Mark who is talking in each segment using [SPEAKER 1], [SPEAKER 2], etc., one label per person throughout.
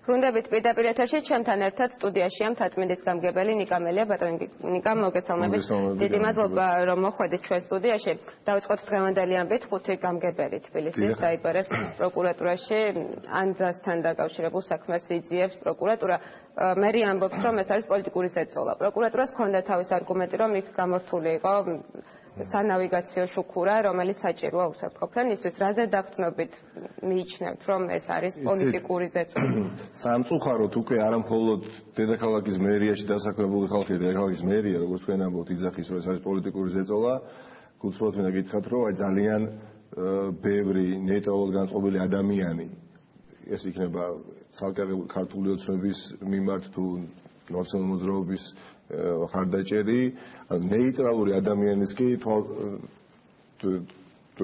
[SPEAKER 1] ბრუნდებით პირდაპირ ეთერში ჩემთან ერთად სტუდიაშია მთაწმინდის გამგებელი ნიკა მელია. ბატონი ნიკა, მოგესალმებით. დიდი მადლობა რომ მოხვედით ჩვენ სტუდიაში. დავიწყოთ დღევანდელი ამბით. 5 გამგებელი თბილისის დაიბარეს პროკურატურაში ანძასთან დაკავშირებულ საქმეს იძიებს პროკურატურა. მერი ამბობს, რომ ეს არის პოლიტიკური ზეწოლა. პროკურატურას ჰქონდა თავის არგუმენტი, რომ იქ გამორთული იყო სანავიგაციო შუქურა, რომელიც საჭიროა უსაფრთხოფრენისთვის. რაზე დაგწნობით მიიჩნევთ, რომ ეს არის პოლიტიკური ზეწოლა?
[SPEAKER 2] სამწუხაროდ უკვე არა მხოლოდ დედაქალაქის მერიაში დასაქმებული ხალხი, დედაქალაქის მერია, როგორც თქვენ ამბობთ, იძახის, რომ ეს არის პოლიტიკური ზეწოლა. გულწრფელად მინდა გითხრათ, რომ ძალიან ბევრი ნეიტრალურად განწყობილი ადამიანი, ეს იქნება ცალკე ქართული ოცნების მიმართ თუ ნაციონალური მოძრაობის ხარდაჭერი, ნეიტრალური ადამიანის კი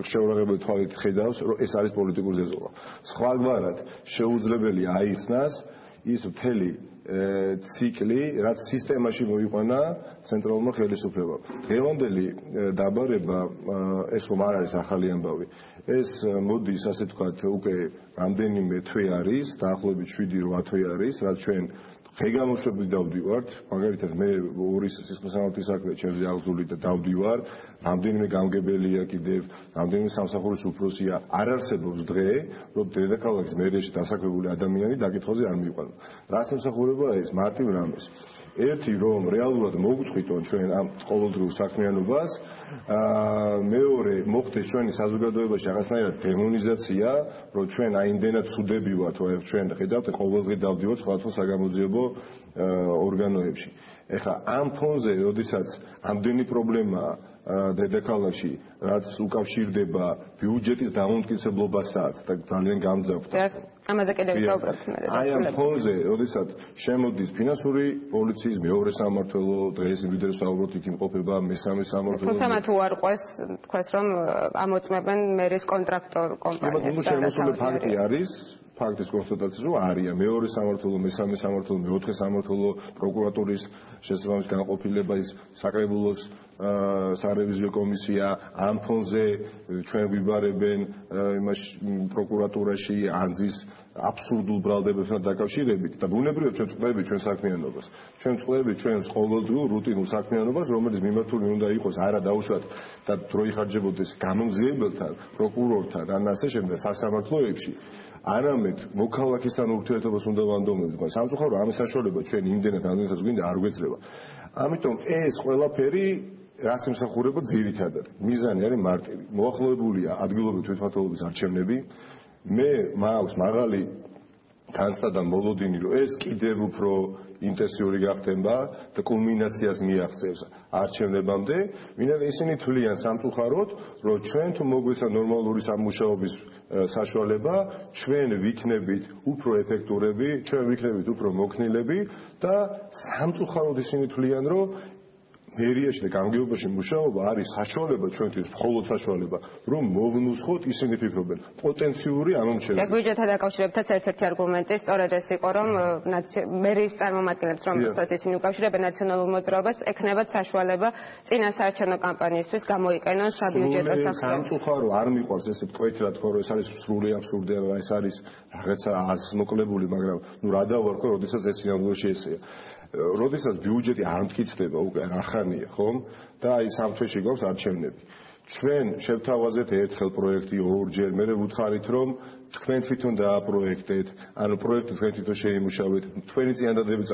[SPEAKER 2] შეურაღებელი თვალით ხედავს, რომ ეს არის პოლიტიკური ზეწოლა. სხვაგვარად შეუძლებელია აიხსნას ის მთელი ციკლი, რაც სისტემაში მოიყვანა ცენტრალურმა ხელისუფლებამ. დღევანდელი დაბარება, ეს რომ არ არის ახალი ამბავი, ეს მოდის, ასე ვთქვათ, უკვე რამდენიმე თვე არის, დაახლოებით 7-8 თვე არის, რაც ჩვენ ღეგამოშვებით დავდივართ, მაგალითად მე ორი სისხლისამართლის საქმე ჩემზე აღზული და დავდივარ, რამდენიმე გამგებელია კიდევ, რამდენიმე სამსახურის უფროსია, არ არსებობს დღე, რომ დედაქალაქის მერიაში დასაქმებული ადამიანი დაკითხვაზე არ მიიყვანო. რაც ემსახურება ეს მარტივ რამეს. ერთი რომ რეალურად მოვუწყვიტონ ჩვენ ამ ყოველდღიურ საქმიანობას, მეორე მოხდეს ჩვენი საზოგადოებაში რაღაცნაირად დემონიზაცია, რომ ჩვენ აიმდენად ცუდები ვართ, რომ ჩვენ ხედავთ ყოველდღე დავდივართ სხვადასხვა საგამოძიებო ორგანოებში. ეხლა ამ ფონზე, როდესაც ამდენი პრობლემაა დედაქალაქში, რაც უკავშირდება ბიუჯეტის დამამტკიცებლობასაც და ძალიან გამძაფრთ.
[SPEAKER 1] ამაზე კიდევ ვისაუბრებთ მე.
[SPEAKER 2] აი ამ ფონზე, როდესაც შემოდის ფინანსური პოლიციის მეორე სამმართველო, დღეს ვიდრე ვსაუბრობთ, იქ იმყოფება მესამე სამმართველო.
[SPEAKER 1] თუმცა მათ უარყვეს, თქვეს რომ ამოწმებენ მერის კონტრაქტორ კომპანიას.
[SPEAKER 2] შემოსული ფაქტი არის. ფაქტის კონსტატაცია რომ არიან მეორე სამმართველო, მესამე სამმართველო, მეოთხე სამმართველო, პროკურატურის შესაბამის განყოფილება, ის საკრებულოს სარევიზიო კომისია ამ ფონზე ჩვენ ვიბარებენ იმას პროკურატურაში ანძის აბსურდულ ბრალდებებთან დაკავშირებით და ბუნებრივად ჩვენ წყვეტებით ჩვენ საქმიანობას. ჩვენ წყვეტებით ჩვენს ყოველდღიურ რუტინულ საქმიანობას, რომელიც მიმართული უნდა იყოს არა დაუშვათ და დრო იხარჯებოდეს გამომძიებელთან, პროკურორთან, ან ასე შემდეგ სასამართლოებში. არამედ მოქალაქისთან ურთიერთობას უნდა ვანდომებთ. სამწუხაროდ ამის საშუალება ჩვენ იმდენად ამდენადაც გვინდა არ გვეძლება. ამიტომ ეს ყველაფერი რას ემსახურება ძირითადად. მიზანი არის მარტივი. მოახლოებულია ადგილობრივი თვითმმართველობის არჩევნები. მე მაქვს მაღალი განცდა და მოლოდინი, რომ ეს კიდევ უფრო ინტენსიური გახდება და კულმინაციას მიაღწევს არჩევნებამდე. ვინაიდან ისინი თვლიან სამწუხაროდ, რომ ჩვენ თუ მოგვეცა ნორმალური სამუშაობის საშუალება, ჩვენ ვიქნებით უფრო ეფექტურები, ჩვენ ვიქნებით უფრო მოქნილები და სამწუხაროდ ისინი თვლიან, რომ მერიაში და გამგეობაში მუშაობა არის საშუალება ჩვენთვის, მხოლოდ საშუალება, რომ მოვნუსხოთ, ისინი ფიქრობენ, პოტენციური ამომრჩეველი.
[SPEAKER 1] ბიუჯეტთან დაკავშირებითაც ერთ-ერთი არგუმენტი სწორედ ეს იყო, რომ მერის წარმომადგენლებს, რომელსაც ისინი უკავშირებენ ნაციონალურ მოძრაობას, ექნებათ საშუალება წინა საარჩევნო კამპანიისთვის გამოიყენონ საბიუჯეტო საქმეებში.
[SPEAKER 2] სამწუხარო არ მიყვარს ესე მკვეთი რა თქვა, რომ ეს არის სრული აბსურდი, ეს არის რაღაცა ასმოკლებული, მაგრამ ნუ რა დავარქვა, როდესაც ეს სინამდვილეში ესეა. როდესაც ბიუჯეტი არ მტკიცდება უკვე ახანია, ხომ? და აი სამ თვეში გვაქვს არჩევნები. ჩვენ შევთავაზეთ ერთხელ პროექტი, ორჯერ, მე ვუთხარით, რომ თქვენ თვითონ დააპროექტეთ, ანუ პროექტი თქვენ თვითონ შეიმუშავეთ, თქვენი წინადადებები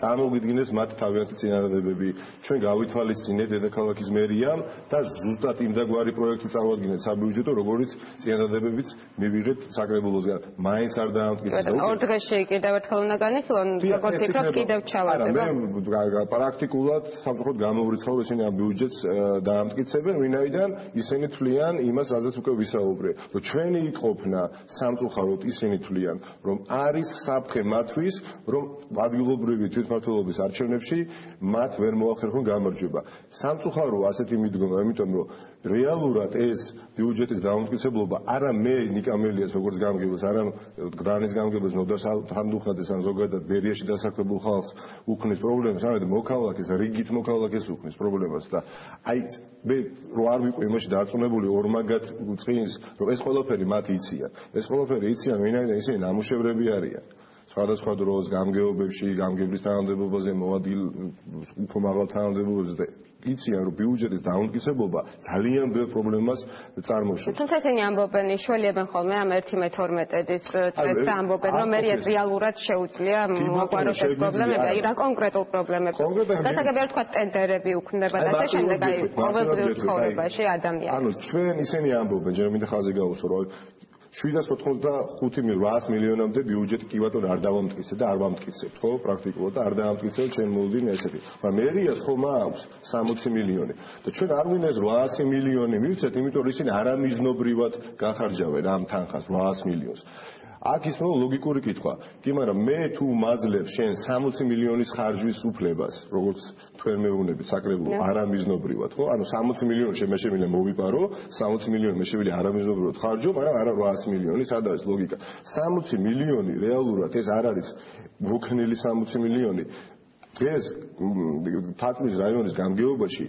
[SPEAKER 2] წარმოგვიდგინეთ მათ თავიანთი წინადადებები. ჩვენ გავითვალისწინეთ დედაქალაქის მერიამ და ზუსტად იმდაგვარი პროექტი წარვადგინეთ საბიუჯეტო, როგორც წინადადებებიც მივიღეთ საკრებულოსგან. მაინც არ დაამტკიცეთ.
[SPEAKER 1] ორ დღეში კიდევ ერთხელ უნდა განიხილონ, როგორც იქნებ კიდევ ჩავარდება.
[SPEAKER 2] მე პრაქტიკულად სამწუხაროდ გამოვრიცხავ, ისინი ამ ბიუჯეტს დაამტკიცებენ, ვინაიდან ისინი თვლიან იმას, რაზეც უკვე ვისაუბრე, რომ ჩვენი იყოფნა სამწუხაროდ ისინი თვლიან, რომ არის საფრთხე მათთვის, რომ ადგილობრივი თვითმმართველობის არჩევნებში მათ ვერ მოახერხონ გამარჯვება. სამწუხარო ასეთი მიდგომა, იმიტომ რომ რეალურად ეს ბიუჯეტის დამამტკიცებლობა არა მე ნიკა მელიას როგორც გამგებელს, არა გდანის გამგებელს, ნოდარ სანდუხაძეს ან ზოგადად ბერიაში დასაქმებულ ხალხს უქმნის პრობლემას, არამედ მოქალაქეს, რიგით მოქალაქეს უქმნის პრობლემას და აი მე რო არ ვიყო იმაში დარწმუნებული ორმაგად წინს, რომ ეს ყველაფერი მათ იციან. ეს ყველაფერი იციან, ვინაიდან ისინი ნამუშევრები არიან. სხვადასხვა დროს გამგეობებში, გამგებლის თანამდებობაზე, მოადგილ უფრო მაღალ თანამდებობებზე და იციან რომ ბიუჯეტის დაუნტკიცებობა ძალიან ბევრ პრობლემას წარმოშობს.
[SPEAKER 1] თუმცა ისინი ამბობენ, იშველიებენ ხოლმე ამ 1/12-ის წესს და ამბობენ რომ მერიას რეალურად შეუძლია მოგვაროს ეს პრობლემები, აი რა კონკრეტულ პრობლემებს. გასაგებია თქვა ტენდერები უქმდება და ასე შემდეგ, აი ყოველდღიურ ცხოვრებაში ადამიანს.
[SPEAKER 2] ანუ ჩვენ ისინი ამბობენ, ჯერ მინდა ხაზი გავუსვა რომ 785 მილიონამდე ბიუჯეტი კი ბატონო არ დავამტკიცეთ და არ ვამტკიცებთ, ხო, პრაქტიკულად და არ დავამტკიცებთ ჩვენ მოვიდნენ ესეთი. მაგრამ მერიას ხომ აქვს 60 მილიონი და ჩვენ არ გვინდა ეს 800 მილიონი მივცეთ, იმიტომ რომ ისინი არამიზნობრივად გახარჯავენ ამ თანხას 800 მილიონს. აქ ის ლოგიკური კითხვა. კი, მაგრამ მე თუ მაძლევ შენ 60 მილიონის ხარჯვის უფლებას, როგორც თქვენ მეუბნებით, საკრებულო არამიზნობრივად, ხო? ანუ 60 მილიონი მე შემიძლია მოვიპარო, 60 მილიონი მე შემიძლია არამიზნობრივად ხარჯო, მაგრამ არა 800 მილიონი, სად არის ლოგიკა? 60 მილიონი რეალურად ეს არ არის მოქნილი 60 მილიონი. ეს თათმის რაიონის გამგეობაში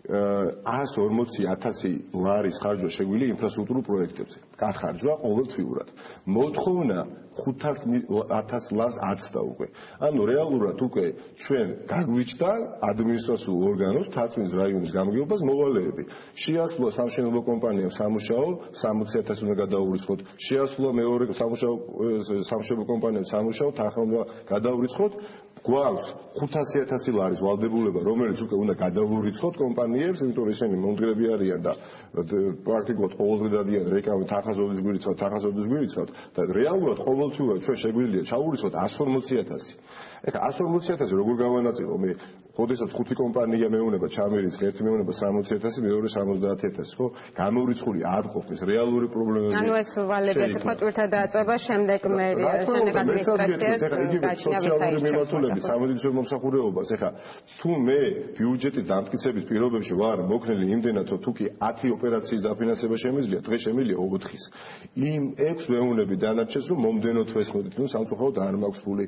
[SPEAKER 2] 140,000 ლარის ხარჯვა შეგვიძლია ინფრასტრუქტურულ პროექტებზე. გახარჯვა ყოველთვიურად. მოთხოვნა 500,000 ლარს აცდა უკვე. ანუ რეალურად უკვე ჩვენ გაგვიჭდა ადმინისტრაციულ ორგანოს თათმის რაიონის გამგეობას მოვალეები. შეასრულა სამშენებლო კომპანიამ სამუშაო 60,000 უნდა გადაურიცხოთ. შეასრულა მეორე სამშენებლო კომპანიამ სამუშაო თანხა უნდა გადაურიცხოთ. გვაქვს 500,000 ლარის ვალდებულება, რომელიც უკვე უნდა გადაურიცხოთ კომპანიებს, იმიტომ რომ ისინი მომდგრები არიან და პრაქტიკულად ყოველდღე დადიან რეკლამით თანხაზოდის გვირიცხავთ და რეალურად ყოველთვიურად ჩვენ შეგვიძლია ჩაურიცხოთ 140,000. ეხლა 140,000 როგორ გავანაწილო მე? ხოდესაც 5 კომპანია მეუნება ჩამერიცხა, ერთი მეუნება 60,000, მეორე 70,000, ხო? გამოურიცხული არ ყოფნის რეალური პრობლემები.
[SPEAKER 1] ანუ ეს ვალები ასე თქვა ტვირთა დააწება, შემდეგ ადმინისტრაციას
[SPEAKER 2] სოციალური მიმართულებით, სამედიცინო მომსახურებობას. ეხლა თუ მე ბიუჯეტის დამტკიცების პირობებში ვარ მოქნილი იმდენად, რომ თუ კი 10 ოპერაციის დაფინანსება შემიძლია, დღეს შემიძლია 4-ის. იმ 6 მეუნები დანარჩეს, რომ მომდენო თვეს მოდით, ნუ სამწუხაროდ არ მაქვს ფული.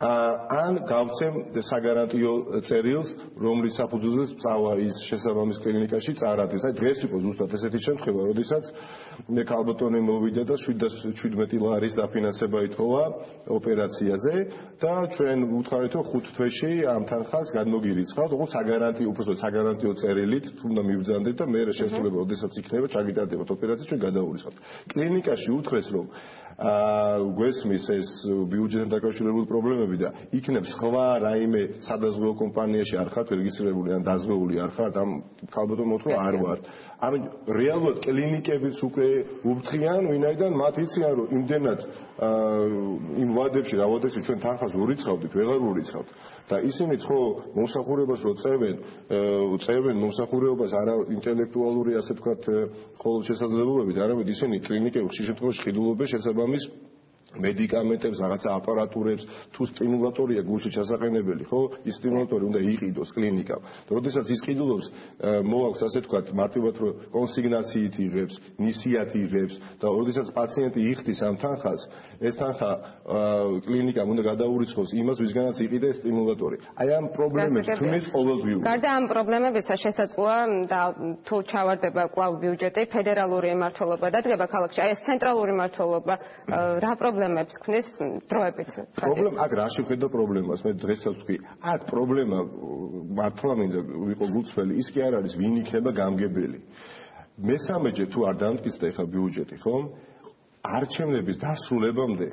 [SPEAKER 2] ან გავცემ საგარანტიო წერილს, რომლის საფუძველზე წავა ის შესაბამის კლინიკაში წარადის. აი დღეს იყო ზუსტად ესეთი შემთხვევა, როდესაც მე ქალბატონი მოვიდა და 717 ლარის დაფინანსება ითხოვა ოპერაციაზე და ჩვენ ვუთხარით, რომ 5 თვეში ამ თანხას გადმოგირიცხავთ, როგორც საგარანტიო წერილით, თუნდა მიბრძანდეთ და მე შესრულება, როდესაც იქნება, ჩაგიტარდებათ ოპერაცია, ჩვენ გადაურიცხავთ. კლინიკაში უთხრეს, რომ გვესმის ეს ბიუჯეტთან დაკავშირებული პრობლემები და იქნებ სხვა რაიმე სადაზღვეო კომპანიაში არ ხართ რეგისტრირებული ან დაზღვეული არ ხართ, ამ ქალბატონმა მოთხრა არ ვარ. ამიტომ რეალურად კლინიკებიც უკვე უფრთხიან, ვინაიდან მათ იციან, რომ იმდენად იმ ვადებში, რა ვადებში ჩვენ თანხას ურიცხავდით, ვეღარ ურიცხავთ. და ისინიც ხო მომსახურებას რო წევენ მომსახურებას არა ინტელექტუალური, ასე ვთქვათ, მხოლოდ შესაძლებლობებით, არამედ ისინი კლინიკებში ხშირ შემთხვევაში ყიდულობენ შესაბამის მედიკამენტებს, რაღაცა აპარატურებს, თუ სტიმულატორია გულში ჩასაყენებელი, ხო? ის სტიმულატორი უნდა იყიდოს კლინიკამ. და როდესაც ის ყიდულობს, მოაქვს ასე ვთქვათ, მარტივად რომ კონსიგნაციით იღებს, ნისიათ იღებს და როდესაც პაციენტი იხდის ამ თანხას, ეს თანხა კლინიკამ უნდა გადაურიცხოს იმას, ვისგანაც იყიდა ეს სტიმულატორი. აი ამ პრობლემებს თუნდაც ყოველდღიურად.
[SPEAKER 1] გარდა ამ პრობლემებისა შესაძლოა და თუ ჩავარდება კვლავ ბიუჯეტი, ფედერალური მმართველობა დადგება ქალაქში. აი ეს ცენტრალური მმართველობა რა პრობლემებს ქმნის დროებით?
[SPEAKER 2] პრობლემა აქ რაში ხედა პრობლემას? მე დღესაც ვთქვი, აქ პრობლემა მართლა მინდა ვიყო გულწრფელი, ის კი არ არის ვინ იქნება გამგებელი. მესამეჯერ თუ არ დამტკიცდა ეხლა ბიუჯეტი, ხომ? არჩევნების დასრულებამდე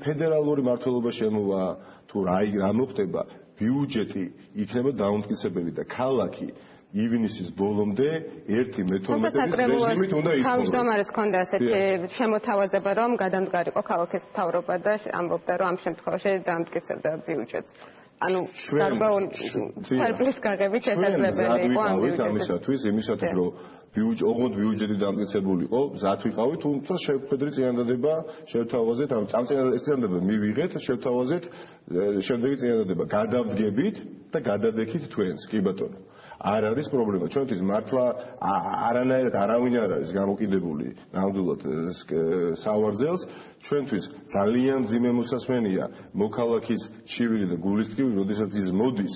[SPEAKER 2] ფედერალური მმართველობა შემოვა თუ რა მოხდება, ბიუჯეტი იქნება დაუმტკიცებელი და ქალაქი ივნისის ბოლომდე 1/12 რეჟიმით უნდა იცხოვროს.
[SPEAKER 1] თავმჯდომარეს ჰქონდა ასეთი შემოთავაზება, რომ გადამდგარიყო ქალაქის მთავრობა და ამბობდა, რომ ამ შემთხვევაში დაამტკიცებდა ბიუჯეტს. ანუ გარკვეული სარბლის გაღებით შესაძლებელი იყო ამ
[SPEAKER 2] ამისათვის, რომ ოღონდ ბიუჯეტი დამტკიცებულიყო, მზად ვიყავით, თუმცა შევხედრით წინადადება, შევთავაზეთ, ამ წინადადება მივიღეთ, შევთავაზეთ შემდეგი წინადადება. გადავდგებით და გადადექით თქვენს, კი ბატონო. არ არის პრობლემა. ჩვენთვის მართლა არანაირად არავინ არ არის გამოკიდებული ნამდვილად სავარძელს. ჩვენთვის ძალიან მძიმე მოსასმენია მოქალაქის ჩივილი და გულისტკივილი, როდესაც ის მოდის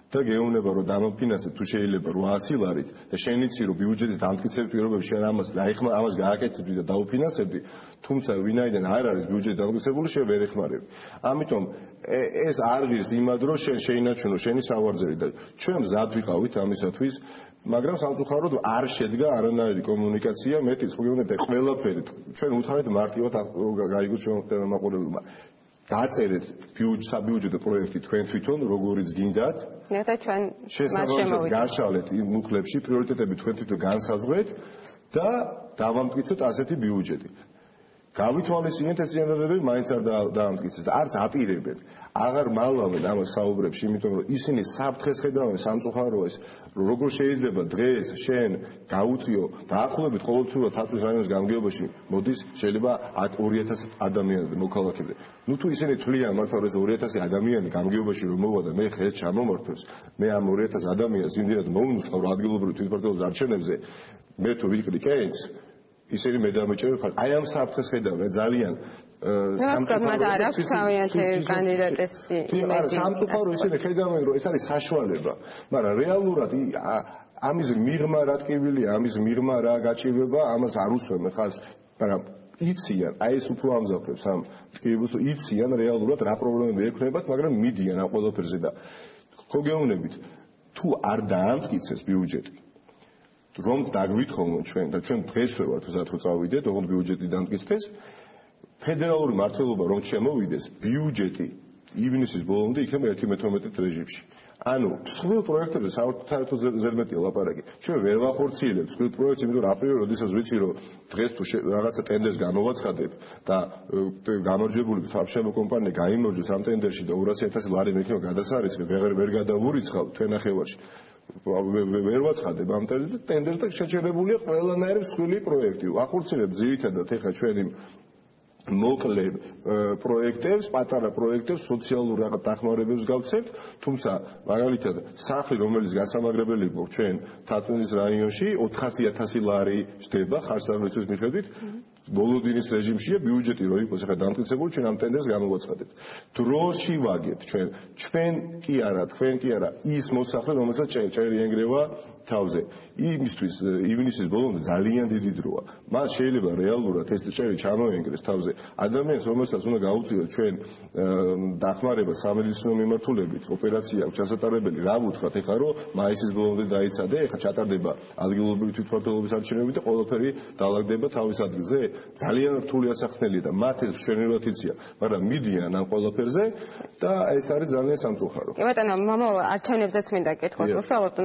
[SPEAKER 2] და გეუბნება რომ დამოფინანსებ თუ შეიძლება 800 ლარით და შენ იცი რომ ბიუჯეტის დამტკიცების პირობებში შენ ამას გააკეთებდი და დაუფინანსებდი, თუმცა ვინაიდან არ არის ბიუჯეტი დამტკიცებული, შენ ვერ ეხმარები. ამიტომ ეს არ ღირს იმად რომ შენ შეინარჩუნო შენი სავარძელი და ჩვენ მზად ვიყავით ამისათვის, მაგრამ სამწუხაროდ არ შედგა არანაირი კომუნიკაცია, მეტიც ხო გეუბნებთ ყველაფერი ჩვენ უთხრეთ მარტივად გაიგოთ ჩვენ მაყურებელმა. დაწერეთ საბიუჯეტო პროექტი თქვენ თვითონ როგორიც გინდათ
[SPEAKER 1] და ჩვენ მას
[SPEAKER 2] შემოვიდეთ გაშალეთ იმ მუხლებში პრიორიტეტები თქვენ თვითონ განსაზღვრეთ და დავამტკიცოთ ასეთი ბიუჯეტი. გავითვალისწინეთ ეს წინადადებები მაინც არ დაამტკიცეს და არც აპირებენ. აღარ მალავენ ამას საუბრებში, იმიტომ რომ ისინი საფრთხეს ხედავენ სამწუხაროა, როგორ შეიძლება დღეს შენ გაუწიო დაახლოებით ყოველდღიურად თათრის რაიონის გამგეობაში მოდის შეიძლება 2000 ადამიანი მოქალაქეები. ნუ თუ ისინი თვლიან მართლა ეს 2000 ადამიანი გამგეობაში რომ მოვა და მე ხეს ჩამომართვებს, მე ამ 2000 ადამიანს იმდენად მომნუხავ ადგილობრივ თვითმმართველობის არჩევნებზე, მე თუ ვიყრი კენს ისინი მე დამეჭერე ხარ. აი ამ საფრთხეს ხედავენ ძალიან სამწუხარო ისინი ხედავენ რომ ეს არის საშუალება, მაგრამ რეალურად ამის მიღმა რა ტკივილია, ამის მიღმა რა გაჭირვება, ამას არ უსვენ ხას, მაგრამ იციან, აი ეს უფრო ამზავრებს ამ ტკივილს, იციან რეალურად რა პრობლემები ექნებათ, მაგრამ მიდიან ამ ყველაფერზე და ხო გეუბნებით, თუ არ დაამტკიცეს ბიუჯეტი რომ დაგვითხოვოთ ჩვენ და ჩვენ დღესვე ვართ მზად რომ წავიდეთ, ოღონდ ბიუჯეტი დამტკიცდეს, ფედერალური მართლობა რომ შემოვიდეს, ბიუჯეტი ივნისის ბოლომდე იქნება 1/12 რეჟიმში. ანუ მსხვილ პროექტებზე საერთოდ ზედმეტია ლაპარაკი. ჩვენ ვერ ვახორციელებთ მსხვილ პროექტს, იმიტომ რომ აპრიორ როდესაც ვიცი რომ დღეს თუ რაღაცა ტენდერს გამოვაცხადებ და გამარჯვებული სამშენებლო კომპანია გაიმარჯვებს ამ ტენდერში და 200,000 ლარი მექნება გადასარიცხე, ვერ გადავურიცხავ თქვენ ნახევარში. ვერ ვაცხადებ ამ ტენდერს და შეჩერებულია ყველანაირი მსხვილი პროექტი. ვახორციელებთ ძირითადად ეხლა ჩვენი მოკლე პროექტებს, პატარა პროექტებს, სოციალურ რაღაც დახმარებებს გავცემთ, თუმცა მაგალითად სახლი, რომელიც გასამაგრებელი გვაქვს ჩვენ თათრეთის რაიონში 400,000 ლარი ჯდება ხარსამრეცის მიხედვით, ბოლოდინის რეჟიმშია ბიუჯეტი რო იყოს ახლა დამტკიცებული, ჩვენ ამ ტენდერს გამოვაცხადებთ. დროში ვაგებთ ჩვენ კი არა, თქვენ კი არა, ის მოსახლე, რომელსაც ჭერი ენგრევა თავზე. იმისთვის ივნისის ბოლომდე ძალიან დიდი დროა. მას შეიძლება რეალურად ეს ჭერი ჩამოენგრეს თავზე. ადამიანს, რომელსაც უნდა გაუწიოთ ჩვენ დახმარება სამედიცინო მიმართულებით, ოპერაცია აქვს ჩასატარებელი, რა ვუთხრათ ეხლა რომ მაისის ბოლომდე დაიცადე, ეხლა ჩატარდება ადგილობრივი თვითმმართველობის არჩევნები და ყველაფერი დაალაგდება თავის ადგილზე. ძალიან რთული ასახსნელია და მათ ეს მშვენივრად იციან, მაგრამ მიდიან ამ ყველაფერზე და ეს არის ძალიან სამწუხარო.
[SPEAKER 1] კი ბატონო, მომავალ არჩევნებზეც მინდა კითხოთ, უშუალოდ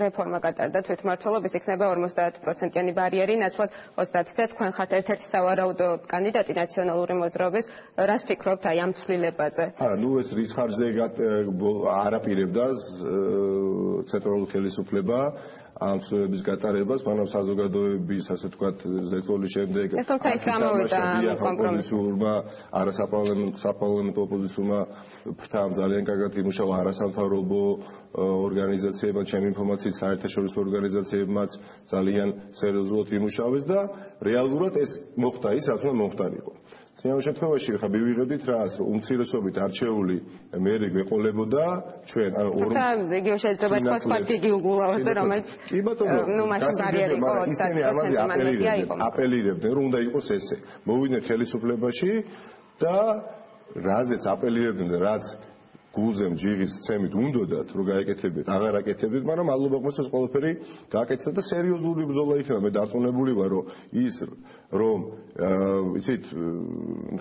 [SPEAKER 1] რეფორმა გატარდა თვითმმართველობის, იქნება 50%-იანი ბარიერი, ნაცვლად 30-ზე თქვენ ხართ ერთ-ერთი სავარაუდო კანდიდატი ნაციონალური მოძრაობის, რას ფიქრობთ აი ამ ცვლილებაზე?
[SPEAKER 2] არა, ნუ ეს რის ხარჯზე არაპირებდა ცენტრალური ხელისუფლება ამ ცვლილების გატარებას, მაგრამ საზოგადოების, ასე ვთქვათ, ზეწოლის შემდეგ
[SPEAKER 1] თუმცა ის გამოვიდა
[SPEAKER 2] კომპრომისურმა, საპარლამენტო ოპოზიციურმა ფრთამ ძალიან კარგად იმუშავა არასამთავრობო ორგანიზაციებმა, ჩემი ინფორმაციით საერთაშორისო ორგანიზაციებმაც ძალიან სერიოზულად იმუშავეს და რეალურად ეს მოხდა ის, რაც უნდა მოხდარიყო. În შემთხვევაში ხა მივიღებდით რას, რომ უმცირესობით არჩეული მერი გვეყოლებოდა ჩვენ ანუ ორ
[SPEAKER 1] იგი შეიძლება თქვას პარტიგი უგულავაზე რომელიც
[SPEAKER 2] კი ბატონო
[SPEAKER 1] ნუ მაშინ ბარიერი იყო
[SPEAKER 2] ისინი ამაზე აპელირებდნენ რომ უნდა იყოს ესე მოვიდნენ ხელისუფლებაში და რაზეც აპელირებდნენ და რაც გულზემ ჯიღის ცემით უნდათ რომ გაეკეთებინათ, აღარ აკეთებდით, მაგრამ მადლობა გმესოს ყველაფერი გააკეთა და სერიოზული ბრძოლა იქნება. მე დარწმუნებული ვარ, რომ ის რომ იცით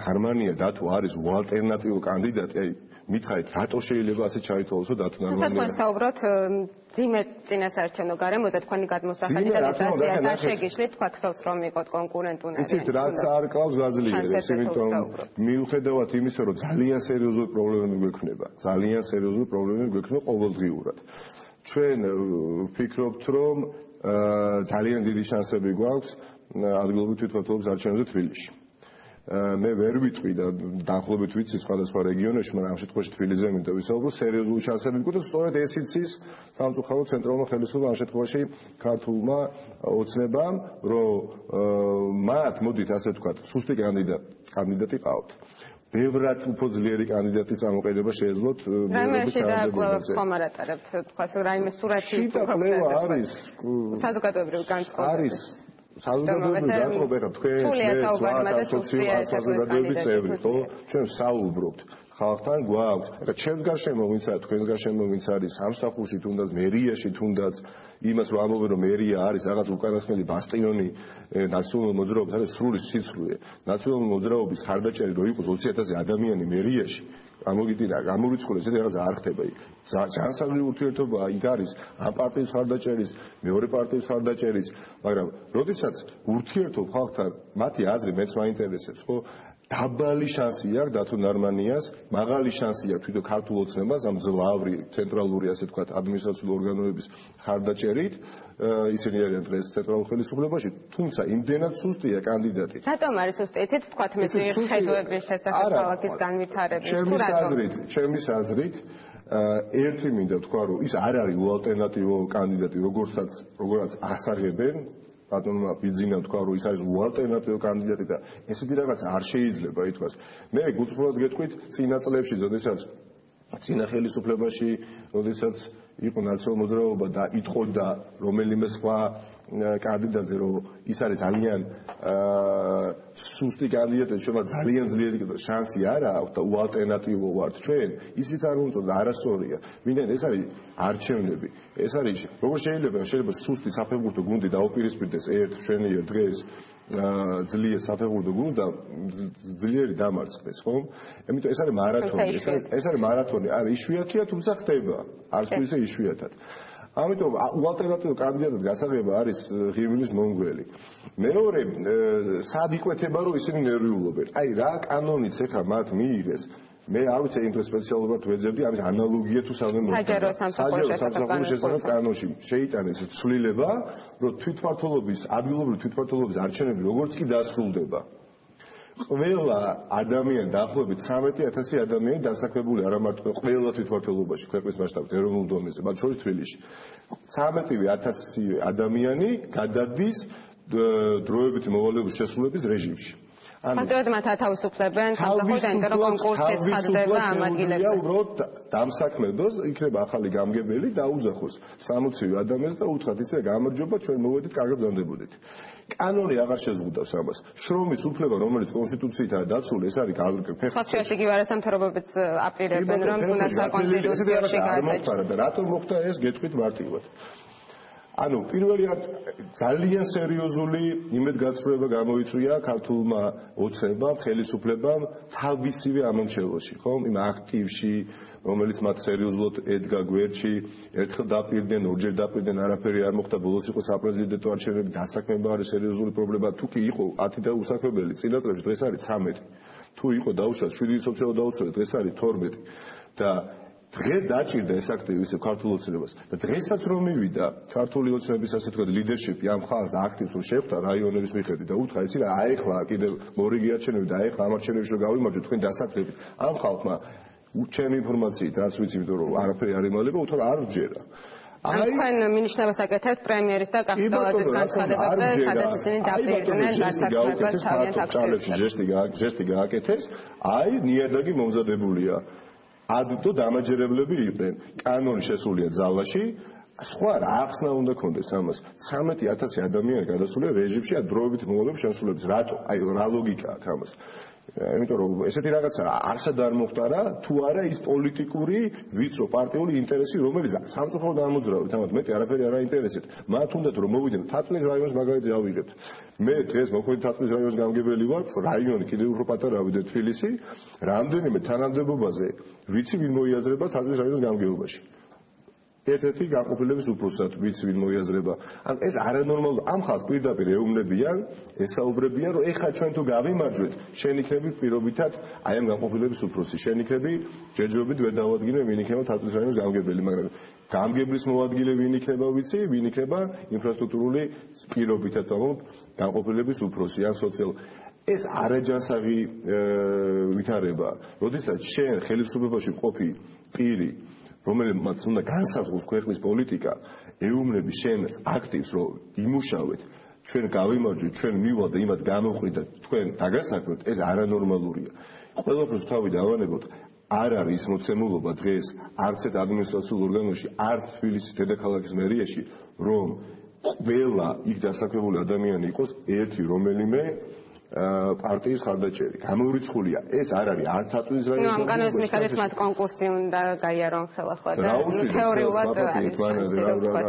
[SPEAKER 2] გერმანია დათო არის უალტერნატივო კანდიდატი, აი მითხარით, რატო შეიძლება ასე ჩაითვალოს დათო ნორმალია.
[SPEAKER 1] თქვენ საუბრობთ ძიმე წინასაარჩევნო გარემოზე თქვენი გადმოსახადი და დასასიას არ შეგიშლით თქვათ ხელს რომ იყოთ კონკურენტუნარი.
[SPEAKER 2] იცით რაც არ კლავს გაძლიერებს, იმიტომ მიუხედავად იმისა, რომ ძალიან სერიოზული პრობლემები გვექნება, ძალიან სერიოზული პრობლემები გვექნება ყოველდღიურად. ჩვენ ვფიქრობთ, რომ ძალიან დიდი შანსები გვაქვს ადგილობრივი თვითმმართველობის არჩევნებზე თბილისში. მე ვერ ვიტყვი და დაახლოებით ვიცი სხვადასხვა რეგიონებში, მაგრამ ამ შემთხვევაში თბილისზე მინდა ვისაუბრო, სერიოზული შანსები გვქონდა და სწორედ ეს იცის სამწუხაროდ ცენტრალურმა ხელისუფლებამ ამ შემთხვევაში ქართულმა ოცნებამ, რომ მათ მოდით ასე ვთქვათ, სუსტი კანდიდატი ყავთ. ბევრად უფრო ძლიერი კანდიდატის წამოყენება შეეძლოთ
[SPEAKER 1] მეურვეობის კანდიდატებს. ხომ არ ატარებთ თქვა რაიმე სურათი
[SPEAKER 2] არის
[SPEAKER 1] საზოგადოებრივი განწყობა.
[SPEAKER 2] არის საზოგადოებრივი განწყობა ხა თქვენ საზოგადოებრივი წევრი ხო? ჩვენ საუბრობთ ხალხთან გვაქვს. ეხლა ჩემს გარშემო ვინც არის, თქვენს გარშემო ვინც არის, სამსახურში თუნდაც მერიაში თუნდაც იმას რომ ამბობენ რომ მერია არის რაღაც უკანასკნელი ბასტიონი ნაციონალურ მოძრაობის, არის სრული სიცრუე. ნაციონალურ მოძრაობის ხარდაჭერი რო იყოს 20,000 ადამიანი მერიაში, გამოგიდინა, გამორიცხული ესეთი რაღაც არ ხდება იქ. ჯანსაღი ურთიერთობა იქ არის ამ პარტიის ხარდაჭერის, მეორე პარტიის ხარდაჭერის, მაგრამ როდესაც ურთიერთობ ხალხთან, მათი აზრი მეც მაინტერესებს, ხო? დაბალი შანსი აქვს დათო ნარმანიას, მაღალი შანსი აქვს თვითონ ქართულ ოცნებას ამ ძლავრი ცენტრალური ასე ვთქვათ ადმინისტრაციული ორგანოების ხარდაჭერით, ისინი არიან დღეს ცენტრალურ ხელისუფლებაში, თუმცა იმდენად სუსტია კანდიდატი.
[SPEAKER 1] რატომ არის სუსტი? იცით თქვათ მე ხედვების შესახებ ქალაქის განვითარების თუ რატომ?
[SPEAKER 2] ჩემის აზრით ერთი მინდა თქვა რომ ის არ არის უალტერნატივო კანდიდატი, როგორაც ასაღებენ ბატონმა ბიძინა თქვა რომ ის არის უალტერნატივო კანდიდატი და ესეთი რაღაც არ შეიძლება ითქვას. მე გუწმობად გეტყვით წინა წლებში, როდესაც წინა ხელისუფლებაში, როდესაც იყო ნაციონალურ მოძრაობა და იტყოდა რომელიმე სხვა კანდიდატზე რომ ის არის ძალიან სუსტი კანდიდატი, შეიძლება ძალიან ძლიერი შანსი არ აქვს და უალტერნატივო ვართ ჩვენ, ისიც არ მომწონდა, არასწორია. მინდა ეს არის არჩევნები. ეს არის როგორ შეიძლება სუსტი საფეხბურთო გუნდი დაუპირისპირდეს ერთ ჩვენიერ დღეს ძლიერ საფეხბურთო გუნდს და ძლიერი დამარცხდეს, ხო? ამიტომ ეს არის მარათონი, ეს არის მარათონი, არის იშვიათია, თუმცა ხდება. არც თუ ისე იშვიათად. ამიტომ უალტერნატივო კანდიდატად გასაღება არის ღირმილის მონგველი. მეორე სად იკვეთება რომ ისინი ნერვიულობენ. აი რა კანონიც ეხა მათ მიიღეს. მე არ ვიცი იმ დროს სპეციალურად ვეძებდი ამის ანალოგია თუ სამე
[SPEAKER 1] საჯარო სამსახურის
[SPEAKER 2] შესახებ კანონში შეიტანეს ცვლილება რომ თვითმმართველობის ადგილობრივი თვითმმართველობის არჩევნები როგორც კი დასრულდება ყველა ადამიანი დაახლოებით 13,000 ადამიანი დასაქმებული არა მარტო ყველა თვითმმართველობაში ქვეყნის მასშტაბით ეროვნულ დონეზე, მათ შორის თბილისში 13,000 ადამიანი გადადის დროებითი მოვალეობის შესრულების რეჟიმში.
[SPEAKER 1] ფაქტობრივად მათ ათავისუფლებენ სამსახურიდან, იმიტომ რომ კონკურსი ცხადდება ამ ადგილებზე.
[SPEAKER 2] უბრალოდ დამსაქმებელს იქნება ახალი გამგებელი და აუძახოს 60 ადამიანს და უთხრათ იცი გამარჯობა ჩვენ მოვედით კარგად ბრძანდებოდით. კანონი აღარ შეზღუდავს ამას. შრომის უფლება, რომელიც კონსტიტუციითაა დაცული, ეს არის
[SPEAKER 1] ფეხბურთში იგივე არასამთავრობოებიც აპირებენ, რომ თუნდაც საკონსტიტუციაში
[SPEAKER 2] გააცეჭონ. რატომ მოხდა ეს გეტყვით მარტივად. ანუ პირველი ძალიან სერიოზული იმედგაცრუება გამოიწვია ქართულმა ოცნებამ, ხელისუფლებამ თავისივე ამორჩევლში, ხო? იმ აქტივში, რომელიც მათ სერიოზულად ედგა გვერდში, ერთხელ დაპირდნენ, ორჯერ დაპირდნენ, არაფერი არ მოხდა, ბოლოს იყო საპრეზიდენტო არჩევნები, დასაქმება არის სერიოზული პრობლემა. თუ კი იყო 10 და უსაქმებელი წინა წლებში, დღეს არის 13. თუ იყო დაუშვათ 7 სოციალურ დაუცველად, დღეს არის 12 და დღეს დაჭირდა ეს აქტივი ისე ქართულ ოცნებას და დღესაც რომ მივიდა ქართული ოცნების ასე თქვა ლიდერშიპი ამ ხალხს და აქტივს რომ შეხვდა რაიონების მიხედვით და უთხრა იცი რა აიხლა კიდევ მორიგი არჩევნები და აიხლა ამ არჩევნებში რომ გავიმარჯვოთ თქვენ დასაქმებით ამ ხალხმა ჩემი ინფორმაციით რაც ვიცი იმიტომ რომ არაფერი არ იმალება უთხრა არ ვჯერა
[SPEAKER 1] თქვენ მინიშნებას აკეთებთ პრემიერის და კაპიტალაძის განცხადებებზე, სადაც ისინი დაპირდნენ დასაქმებას თავიანთ აქტივებში.
[SPEAKER 2] ჟესტი გააკეთეს, აი ნიადაგი მომზადებულია. ადტო დამაჯერებლები იყვნენ. კანონი შესულია ძალაში. სხვა რა ახსნა უნდა კონდეს ამას. 13,000 ადამიანი გადასულია რეჟიმში დროებით მოვალეობის შემსრულების. რატო? აი რა ლოგიკაა ამას? იმიტომ რომ ესეთი რაღაცა არსად არ მოხდა რა, თუ არა ის პოლიტიკური ვიწრო პარტიული ინტერესი, რომელიც სამწუხაროდ ამოძრავეთ, ამათ მეტი არაფერი არ აინტერესებს. მათ უნდათ რომ მოვიდნენ თათმის რაიონის მაგალითზე ავიღებთ. მე დღეს მოქმედი თათმის რაიონის გამგებელი ვარ, რაიონი კიდევ უფრო პატარა ვიდრე თბილისი, რამდენიმე თანამდებობაზე ვიცი ვინ მოიაზრება თათმის რაიონის გამგებობაში. ერთ-ერთი განყოფილების უფროსად ვიცი ვინ მოიაზრება. ან ეს არანორმალურია. ამ ხალხს პირდაპირ ეუბნებიან, ესაუბრებიან, რომ ეხლა ჩვენ თუ გავიმარჯვეთ, შენ იქნები პირობითად აი ამ განყოფილების უფროსი. შენ იქნები ჯერჯერობით ვერ დავადგინე ვინ იქნება თათმის რაიონის გამგებელი, მაგრამ გამგებლის მოადგილე ვინ იქნება ვიცი, ვინ იქნება ინფრასტრუქტურული პირობითად განყოფილების უფროსი ან სოციალ ეს არაჯანსაღი ვითარება. როდესაც შენ ხელისუფლებაში ყოფი პირი რომელმაც უნდა განსაზღვროს ქვეყნის პოლიტიკა, ეუბნები შენს აქტივს, რომ იმუშავეთ, ჩვენ გავიმარჯვეთ, ჩვენ მივალ და იმათ გამოყვით და თქვენ დაგასაქმებთ, ეს არანორმალურია. ყველაფერს თავი დავანებოთ. არ არის მოცემულობა დღეს არც ერთ ადმინისტრაციულ ორგანოში, არც თბილისის დედაქალაქის მერიაში, რომ ყველა იქ დასაქმებული ადამიანი იყოს ერთი რომელიმე პარტიის ხარდაჭერი. გამორიცხულია. ეს არ არის არც თათუნის რაიონის.
[SPEAKER 1] ამ კანონის მიხედვით მათ კონკურსი უნდა გაიარონ ხელახლა და თეორიულად არის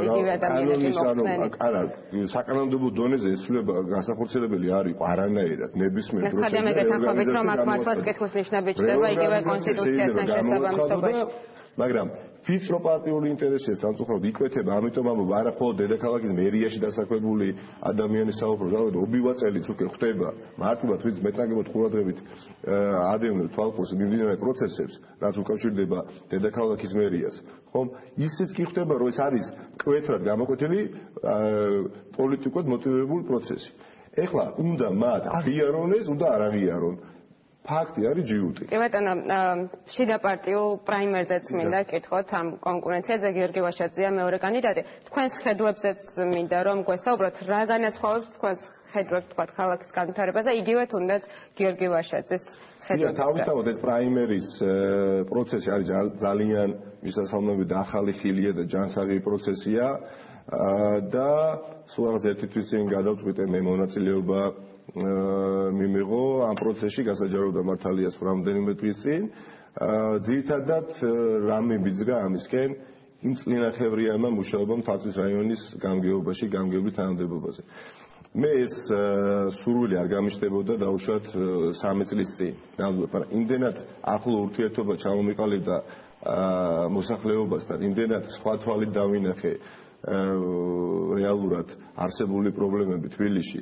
[SPEAKER 1] იგივე ადამიანები მოხდნენ.
[SPEAKER 2] არა, საკანონმდებლო დონეზე ეცვლება განსახორციელებელი არ იყო არანაირად ნებისმიერ დროს.
[SPEAKER 1] ხადია მე გეთანხმებით რომ აქ მართლაც კითხვის ნიშნები ჩდება იგივე კონსტიტუციასთან შესაბამისობაში.
[SPEAKER 2] მაგრამ ვიწრო პარტიული ინტერესია სამწუხაროდ იკვეთება, ამიტომ ამბობ არა მხოლოდ დედაქალაქის მერიაში დასაქმებული ადამიანის საუბრობს, ალბათ ობივაწელიც უკვე ხდება მარტივად ვინც მეტნაკლებად ყურადღებით ადევნებს თვალყურს მიმდინარე პროცესებს, რაც უკავშირდება დედაქალაქის მერიას, ხომ? ისიც კი ხდება, რომ ეს არის მკვეთრად გამოკვეთილი პოლიტიკურად მოტივირებული პროცესი. ეხლა უნდა მათ აღიარონ ეს, უნდა არ აღიარონ. ფაქტი არის ჯიუტი.
[SPEAKER 1] კი ბატონო, შიდა პარტიულ პრაიმერზეც მინდა კითხოთ ამ კონკურენციაზე გიორგი ვაშაძეა მეორე კანდიდატი. თქვენს ხედვებზეც მინდა რომ გვესაუბროთ, რა განასხვავებს თქვენს ხედვებს თქვათ ქალაქის განვითარებაზე, იგივე თუნდაც გიორგი ვაშაძეს ხედვებს.
[SPEAKER 2] თავისთავად ეს პრაიმერის პროცესი არის ძალიან მისასალმები და ახალი ხილია და ჯანსაღი პროცესია და სულ რაღაც ერთი თვის წინ გადავწყვიტე მე მონაწილეობა მიმიღო ამ პროცესში გასაჯაროდა მართალიას რამდენიმე დღის წინ. ძირითადად რამე ბიძგა ამისკენ იმ წლინახევრიანმა მუშაობამ თათრის რაიონის გამგეობაში, გამგეობის თანამდებობაზე. მე ეს სურვილი არ გამიშტებოდა დაუშვათ 3 წლის წინ. მაგრამ იმდენად ახლო ურთიერთობა ჩამომიყალიბდა მოსახლეობასთან, იმდენად სხვა თვალით დავინახე რეალურად არსებული პრობლემები თბილისში,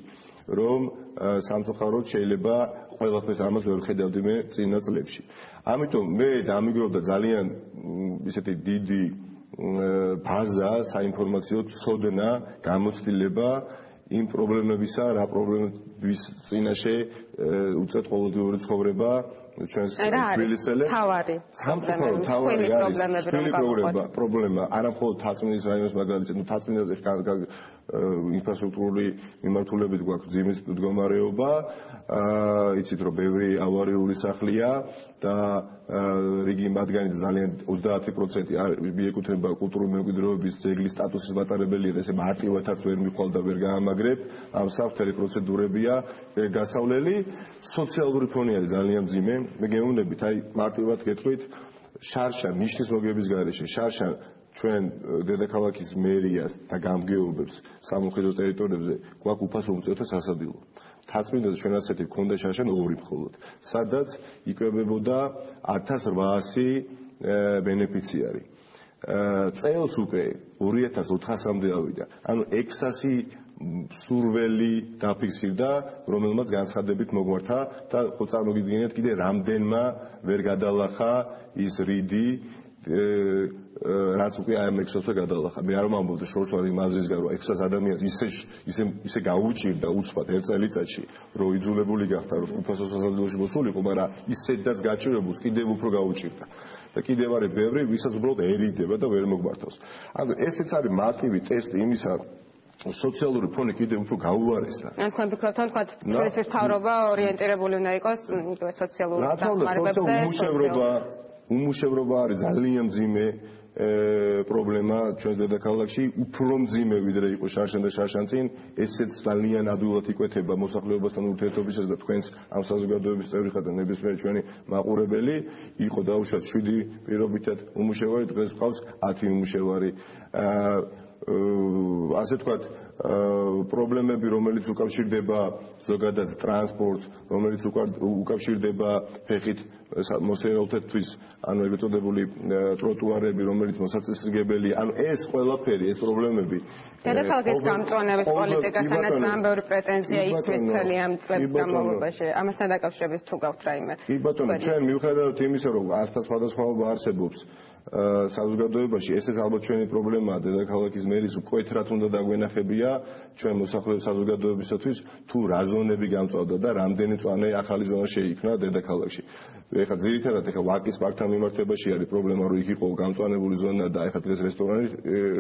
[SPEAKER 2] რომ სამწუხაროდ შეიძლება ყველაფერს ამას ვერ ხედავდი მე წინა წლებში. ამიტომ მე დამიგროვდა ძალიან ისეთი დიდი ბაზა საინფორმაციო ცოდნა, გამოცდილება იმ პრობლემებისა, რა პრობლემების წინაშე უწევთ ყოველდღიური ცხოვრება ჩვენს თბილისელებს.
[SPEAKER 1] სამწუხაროდ
[SPEAKER 2] თავარი არის პრობლემა არა მხოლოდ თაწმინდის რაიონის მაგალითად, თაწმინდაზე ინფრასტრუქტურული მიმართულებით გვაქვს ძიმის მდგომარეობა, იცით რომ ბევრი ავარიული სახლია და რიგი მათგანი ძალიან 30% მიეკუთვნება კულტურული მემკვიდრეობის ძეგლის სტატუსის მატარებელია და ესე მარტივადაც ვერ მიხვალ და ვერ გაამაგრებ. ამ საფრთხელი პროცედურებია გასავლელი, სოციალური ფონი არის ძალიან მძიმე. მე გეუბნებით, აი მარტივად გეტყვით, შარშან ნიშნის მოგების გარეშე, შარშან ჩვენ დედაქალაქის მერიას და გამგეობებს სამოხიდო ტერიტორიებზე გვაქვს უფასო უმწევრთა სასადილო. თაწმინდაზე ჩვენ ასეთი გქონდა შარშან 2 მხოლოდ, სადაც იკვებებოდა 1800 ბენეფიციარი. წელს უკვე 2400-მდე ავიდა. ანუ 600 სურველი დაფიქსირდა, რომელმაც განცხადებით მოგვართა და ხო წარმოგიდგენიათ კიდე რამდენმა ვერ გადალახა ის რიდი რაც უკვე ამ 600-ზე გადალახა. მე არ ვამბობ შორს ვარ იმ აზრის გარო 600 ადამიანს ისე გაუჭირდა უცბად ერთ წელიწადში, რომ იძულებული გახდა რომ უფასო სასადილოში მოსულიყო, მაგრამ ისედაც გაჭირებულს კიდევ უფრო გაუჭირდა. და კიდევ არის ბევრი, ვისაც უბრალოდ ერიდება და ვერ მოგვართავს. ანუ ესეც არის მარტივი ტესტი იმისა, სოციალური ფონი კიდევ უფრო გაუარესდა.
[SPEAKER 1] ან თქვენ ფიქრობთ, რომ თქვა თბილისის მთავრობა ორიენტირებული უნდა იყოს სოციალურ დახმარებებზე?
[SPEAKER 2] უმუშევრობა არის ძალიან მძიმე პრობლემა ჩვენს დედაქალაქში, უფრო მძიმე ვიდრე იყო შარშან და შარშან წინ. ესეც ძალიან ადვილად იკვეთება მოსახლეობასთან ურთიერთობისას და თქვენს ამ საზოგადოების წევრი ხართ და ნებისმიერი ჩვენი მაყურებელი იყო დაუშვათ 7 პირობითად უმუშევარი, დღეს ყავს 10 უმუშევარი. ასე ვთქვათ, პრობლემები, რომელიც უკავშირდება ზოგადად ტრანსპორტს, რომელიც უკავშირდება ფეხით მოსიარულეთათვის, ანუ ეგრეთ წოდებული ტროტუარები, რომელიც მოსაწესრიგებელია, ანუ ეს ყველაფერი, ეს პრობლემები.
[SPEAKER 1] დედაქალაქის გამწვანების პოლიტიკასთანაც ძალიან ბევრი პრეტენზია ისმის მთელი ამ წლების განმავლობაში. ამასთან დაკავშირებით თუ გაქვთ რაიმე?
[SPEAKER 2] კი ბატონო, ჩვენ მიუხედავად იმისა, რომ ასთა სხვადასხვაობა არსებობს საზოგადოებაში, ესეც ალბათ ჩვენი პრობლემაა დედაქალაქის მერის მკვეთრად უნდა დაგვენახებია ჩვენ მოსახლეობის საზოგადოებისათვის თუ რა ზონები გამწვავდა და რამდენი მწვანე ახალი ზონა შეიქმნა დედაქალაქში. ეხლა ძირითადად ვაკის პარკთან მიმართებაში არის პრობლემა, რომ იქ იყო გამწვანებული ზონა და ეხლა დღეს რესტორანი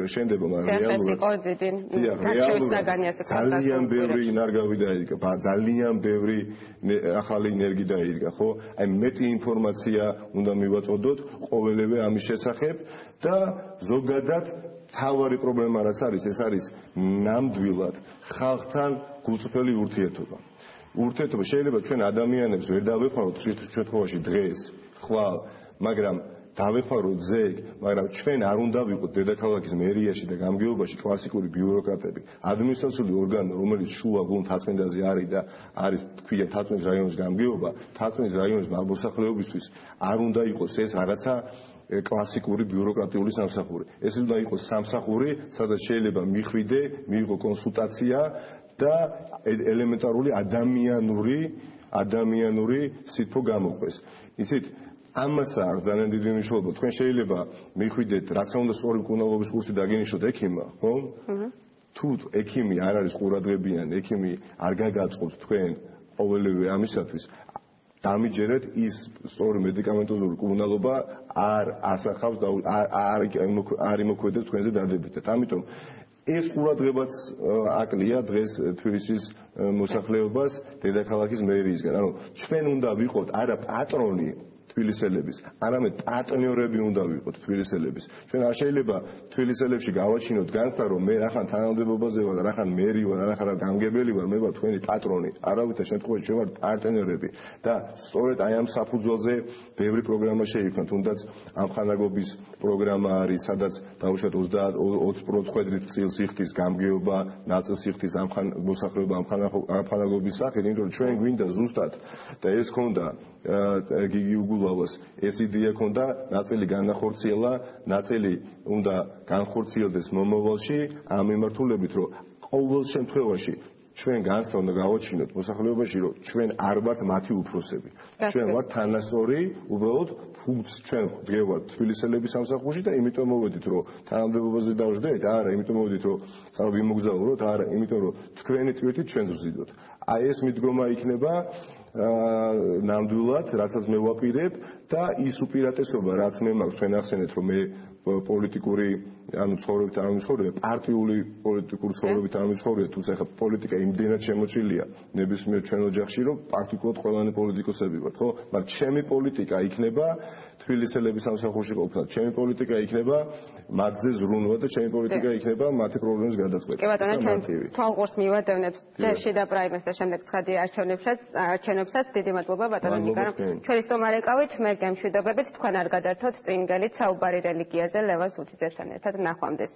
[SPEAKER 2] შენდება, მაგრამ ძალიან ბევრი ნარგავი დაიდგა, ძალიან ბევრი ახალი ენერგი დაიდგა, ხო? აი მეტი ინფორმაცია უნდა მივაწოდოთ ყოველივე ამის შესახებ და ზოგადად თავარი პრობლემა რაც არის, ეს არის ნამდვილად ხალხთან გულწრფელი ურთიერთობა. ურთიერთობა შეიძლება ჩვენ ადამიანებს ვერ დავეხმაროთ შემთხვევაში დღეს, ხვალ, მაგრამ დავეხმაროთ ზეგ, მაგრამ ჩვენ არ უნდა ვიყოთ დედაქალაქის მერიაში და გამგეობაში კლასიკური ბიუროკრატები, ადმინისტრაციული ორგანო, რომელიც შუა გულ თაწმინდაზე არის და არის თქვია თაწმინდის რაიონის გამგეობა, თაწმინდის რაიონის მოსახლეობისთვის არ უნდა იყოს ეს რაღაცა კლასიკური ბიუროკრატიული სამსახური. ეს უნდა იყოს სამსახური, სადაც შეიძლება მიხვიდე, მიიღო კონსულტაცია და ელემენტარული ადამიანური სითბო გამოყვეს. იცით, ამას აქვს ძალიან დიდი მნიშვნელობა. თქვენ შეიძლება მიხვიდეთ, რაც უნდა სწორი მკურნალობის კურსი დაგინიშნოთ ექიმმა, ხო? თუ ექიმი არ არის ყურადღებიანი, ექიმი არ გაგაწყობთ თქვენ ყოველივე ამისათვის, დამიჯერეთ ის სწორი მედიკამენტოზური მკურნალობა არ ასახავს და არ იმოქმედებს თქვენზე დადებითად. ამიტომ ეს ყურადღებაც აკლია დღეს თბილისის მოსახლეობას დედაქალაქის მერიისგან. ანუ ჩვენ უნდა ვიყოთ არა პატრონი თბილისელების, არამედ პარტნიორები უნდა ვიყოთ თბილისელების. ჩვენ არ შეიძლება თბილისელებში გავაჩინოთ განცდა, რომ მე რახან თანამდებობაზე ვარ, რახან მერი ვარ, რახან გამგებელი ვარ, მე ვარ თქვენი პატრონი. არავითარ შემთხვევაში ჩვენ ვართ პარტნიორები და სწორედ აი ამ საფუძველზე ბევრი პროგრამა შეიქმნა, თუნდაც ამხანაგობის პროგრამა არის, სადაც დაუშვათ 20% წილს იხდის გამგეობა, ნაწილს იხდის მოსახლეობა ამხანაგობის სახით, იმიტომ რომ ჩვენ გვინდა ზუსტად და ეს ქონდა გიგი უგულავას ეს იდეა ქონდა, ნაწილი განახორციელა, ნაწილი უნდა განხორციელდეს მომავალში ამ მიმართულებით, რომ ყოველ შემთხვევაში ჩვენ განცდა უნდა გავაჩინოთ მოსახლეობაში, რომ ჩვენ არ ვართ მათი უფროსები. ჩვენ ვართ თანასწორი, უბრალოდ ჩვენ ვდგევართ თბილისელების სამსახურში და იმიტომ მოვედით, რომ თანამდებობაზე დავждეთ, არა, იმიტომ მოვედით, რომ ვიმოგზაუროთ, არა, იმიტომ რომ თქვენი თვირთით ჩვენც ვზიდოთ. აი ეს მიდგომა იქნება ნამდვილად, რასაც მე ვაპირებ და ის უპირატესობა, რაც მე მაქვს, თქვენ ახსენეთ, რომ მე პოლიტიკური, ანუ ცხოვრებით არ მიცხოვრია, პარტიული პოლიტიკური ცხოვრებით არ მიცხოვრია, თუმცა ახლა პოლიტიკა იმდენად შემოჭრილია ნებისმიერ ჩვენ ოჯახში, რომ პრაქტიკულად ყველანი პოლიტიკოსები ვართ, ხო? მაგრამ ჩემი პოლიტიკა იქნება თბილისელების სამსახურში ყოფნა. ჩემი პოლიტიკა იქნება მათზე ზრუნვა და ჩემი პოლიტიკა იქნება მათი პრობლემის გადაწყვეტა.
[SPEAKER 1] კი ბატონო, ჩვენ თვალყურს მივადევნებთ ჯერში და პრაიმერს და შემდეგ ცხადი არჩევნებსაც. დიდი მადლობა ბატონო ნიკა, რომ ჩვენი სტუმარი ყავით, მე გემშვიდობებით, თქვენ არ გადართოთ წინ გელით საუბარი რელიგიაზე ლევან სულთიძესთან ერთად ნახვამდის.